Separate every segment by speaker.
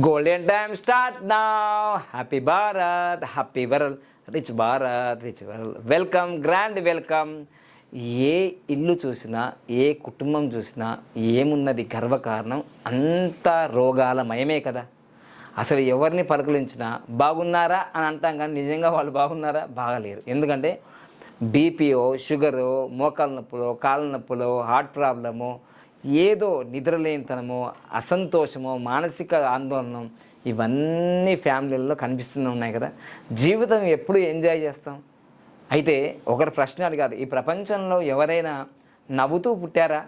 Speaker 1: Golden time start now. Happy Bharat, happy world, rich Bharat, rich world. Welcome, grand welcome. ఏ ఇల్లు చూసినా ఏ కుటుంబం చూసినా ఏమున్నది గర్వకారణం అంతా రోగాల మయమే కదా. అసలు ఎవరిని పలకరించినా బాగున్నారా అని అంటాం, కానీ నిజంగా వాళ్ళు బాగున్నారా? బాగలేరు. ఎందుకంటే బీపీఓ, షుగరు, మోకాల నొప్పులో, కాళ్ళ నొప్పులో, హార్ట్ ప్రాబ్లము, ఏదో నిద్రలేనితనము, అసంతోషము, మానసిక ఆందోళన, ఇవన్నీ ఫ్యామిలీల్లో కనిపిస్తూనే ఉన్నాయి కదా. జీవితం ఎప్పుడు ఎంజాయ్ చేస్తాం? అయితే ఒకరి ప్రశ్న అడిగారు, ఈ ప్రపంచంలో ఎవరైనా నవ్వుతూ పుట్టారా?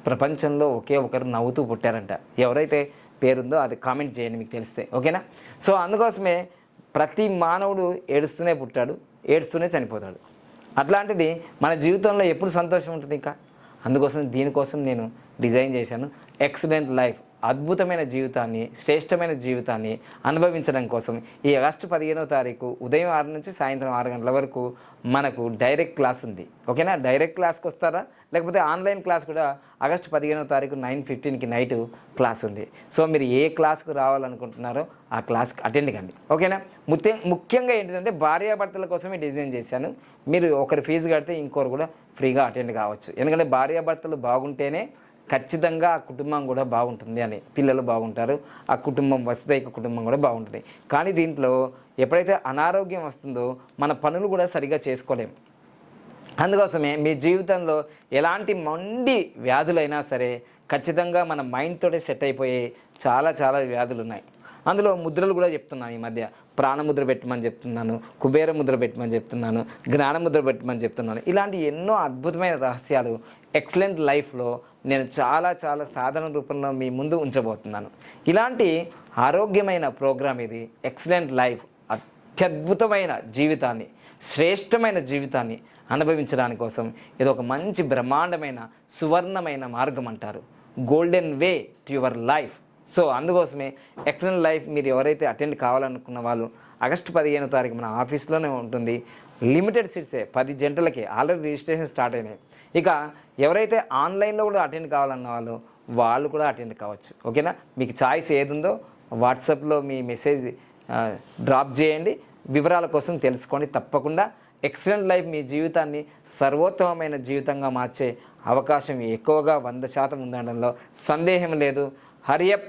Speaker 1: ప్రపంచంలో ఒకే ఒకరు నవ్వుతూ పుట్టారంట. ఎవరైతే పేరుందో అది కామెంట్ చేయండి మీకు తెలిస్తే, ఓకేనా? సో అందుకోసమే ప్రతి మానవుడు ఏడుస్తూనే పుట్టాడు, ఏడుస్తూనే చనిపోతాడు. అట్లాంటిది మన జీవితంలో ఎప్పుడు సంతోషం ఉంటుంది ఇంకా? అందుకోసం దీనికోసం నేను డిజైన్ చేశాను ఎక్సలెంట్ లైఫ్, అద్భుతమైన జీవితాన్ని, శ్రేష్టమైన జీవితాన్ని అనుభవించడం కోసం ఈ ఆగస్టు 15వ తారీఖు ఉదయం 6 నుంచి సాయంత్రం 6 గంటల వరకు మనకు డైరెక్ట్ క్లాస్ ఉంది, ఓకేనా? డైరెక్ట్ క్లాస్కి వస్తారా? లేకపోతే ఆన్లైన్ క్లాస్ కూడా ఆగస్టు 15వ తారీఖు 9:15కి నైట్ క్లాస్ ఉంది. సో మీరు ఏ క్లాస్కు రావాలనుకుంటున్నారో ఆ క్లాస్కి అటెండ్ కండి, ఓకేనా? ముఖ్యంగా ఏంటంటే భార్యాభర్తల కోసమే డిజైన్ చేశాను. మీరు ఒకరి ఫీజు కడితే ఇంకొకరు కూడా ఫ్రీగా అటెండ్ కావచ్చు. ఎందుకంటే భార్యాభర్తలు బాగుంటేనే ఖచ్చితంగా ఆ కుటుంబం కూడా బాగుంటుంది అని, పిల్లలు బాగుంటారు, ఆ కుటుంబం వసుదైక కుటుంబం కూడా బాగుంటుంది. కానీ దీంట్లో ఎప్పుడైతే అనారోగ్యం వస్తుందో మన పనులు కూడా సరిగా చేసుకోలేము. అందుకోసమే మీ జీవితంలో ఎలాంటి మొండి వ్యాధులైనా సరే ఖచ్చితంగా మన మైండ్ తోటే సెట్ అయిపోయే చాలా వ్యాధులు ఉన్నాయి. అందులో ముద్రలు కూడా చెప్తున్నాను. ఈ మధ్య ప్రాణముద్ర పెట్టమని చెప్తున్నాను, కుబేర ముద్ర పెట్టమని చెప్తున్నాను, జ్ఞానముద్ర పెట్టమని చెప్తున్నాను. ఇలాంటి ఎన్నో అద్భుతమైన రహస్యాలు ఎక్సలెంట్ లైఫ్లో నేను చాలా సాధన రూపంలో మీ ముందు ఉంచబోతున్నాను. ఇలాంటి ఆరోగ్యమైన ప్రోగ్రాం ఇది ఎక్సలెంట్ లైఫ్. అత్యద్భుతమైన జీవితాన్ని, శ్రేష్టమైన జీవితాన్ని అనుభవించడానికి కోసం ఇది ఒక మంచి బ్రహ్మాండమైన సువర్ణమైన మార్గం అంటారు, golden way to your life. So అందుకోసమే ఎక్సలెంట్ లైఫ్ మీరు ఎవరైతే అటెండ్ కావాలనుకున్న వాళ్ళు ఆగస్టు 15వ తారీఖు మన ఆఫీస్లోనే ఉంటుంది. లిమిటెడ్ సీట్సే, 10 జంటలకి ఆల్రెడీ రిజిస్ట్రేషన్ స్టార్ట్ అయినాయి. ఇక ఎవరైతే ఆన్లైన్లో కూడా అటెండ్ కావాలన్న వాళ్ళు కూడా అటెండ్ కావచ్చు, ఓకేనా? మీకు ఛాయిస్ ఏది ఉందో వాట్సాప్లో మీ మెసేజ్ డ్రాప్ చేయండి, వివరాల కోసం తెలుసుకోండి. తప్పకుండా ఎక్సలెంట్ లైఫ్ మీ జీవితాన్ని సర్వోత్తమమైన జీవితంగా మార్చే అవకాశం ఎక్కువగా 100% ఉండడంలో సందేహం లేదు. Hurry up,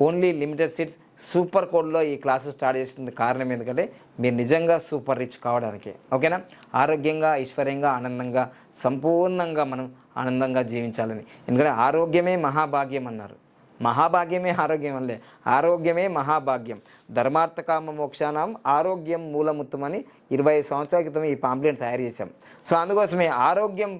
Speaker 1: only limited seats. Super కోడ్లో ఈ క్లాసు స్టార్ట్ చేసిన కారణం ఎందుకంటే మీరు నిజంగా సూపర్ రిచ్ కావడానికి, ఓకేనా? ఆరోగ్యంగా, ఐశ్వర్యంగా, ఆనందంగా, సంపూర్ణంగా మనం ఆనందంగా జీవించాలని. ఎందుకంటే ఆరోగ్యమే మహాభాగ్యం అన్నారు. మహాభాగ్యమే ఆరోగ్యం అనలే, ఆరోగ్యమే మహాభాగ్యం. ధర్మార్థకామ మోక్షానం ఆరోగ్యం మూలముత్తమని 25 సంవత్సరాల క్రితం ఈ పాంప్లెట్ తయారు చేశాం. సో అందుకోసమే ఆరోగ్యం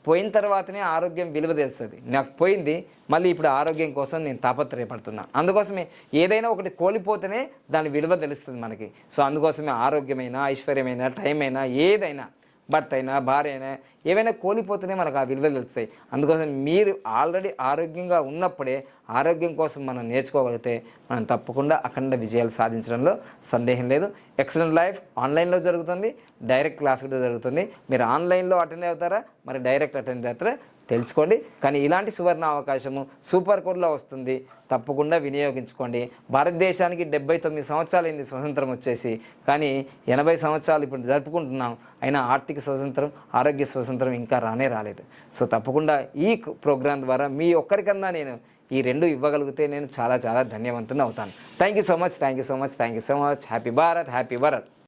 Speaker 1: పోయిన తర్వాతనే ఆరోగ్యం విలువ తెలుస్తుంది. నాకు పోయింది, మళ్ళీ ఇప్పుడు ఆరోగ్యం కోసం నేను తాపత్రయపడుతున్నా. అందుకోసమే ఏదైనా ఒకటి కోల్పోతేనే దాని విలువ తెలుస్తుంది మనకి. సో అందుకోసమే ఆరోగ్యమైనా, ఐశ్వర్యమైనా, టైం అయినా, ఏదైనా, భర్త అయినా, భార్య అయినా, ఏవైనా కోల్పోతేనే మనకు ఆ విలువ తెలుస్తాయి. అందుకోసం మీరు ఆల్రెడీ ఆరోగ్యంగా ఉన్నప్పుడే ఆరోగ్యం కోసం మనం నేర్చుకోగలిగితే మనం తప్పకుండా అఖండ విజయాలు సాధించడంలో సందేహం లేదు. ఎక్సలెంట్ లైఫ్ ఆన్లైన్లో జరుగుతుంది, డైరెక్ట్ క్లాస్ కూడా జరుగుతుంది. మీరు ఆన్లైన్లో అటెండ్ అవుతారా, మరి డైరెక్ట్ అటెండ్ అవుతారా తెలుసుకోండి. కానీ ఇలాంటి సువర్ణ అవకాశము సూపర్ కోడ్లో వస్తుంది, తప్పకుండా వినియోగించుకోండి. భారతదేశానికి 79 సంవత్సరాలు అయింది స్వతంత్రం వచ్చేసి, కానీ 80 సంవత్సరాలు ఇప్పుడు జరుపుకుంటున్నాం. అయినా ఆర్థిక స్వతంత్రం, ఆరోగ్య స్వతంత్రం ఇంకా రాలేదు. సో తప్పకుండా ఈ ప్రోగ్రాం ద్వారా మీ ఒక్కరికన్నా నేను ఈ 2 ఇవ్వగలిగితే నేను చాలా ధన్యవంతుని అవుతాను. Thank you so much. Happy Bharat, happy world.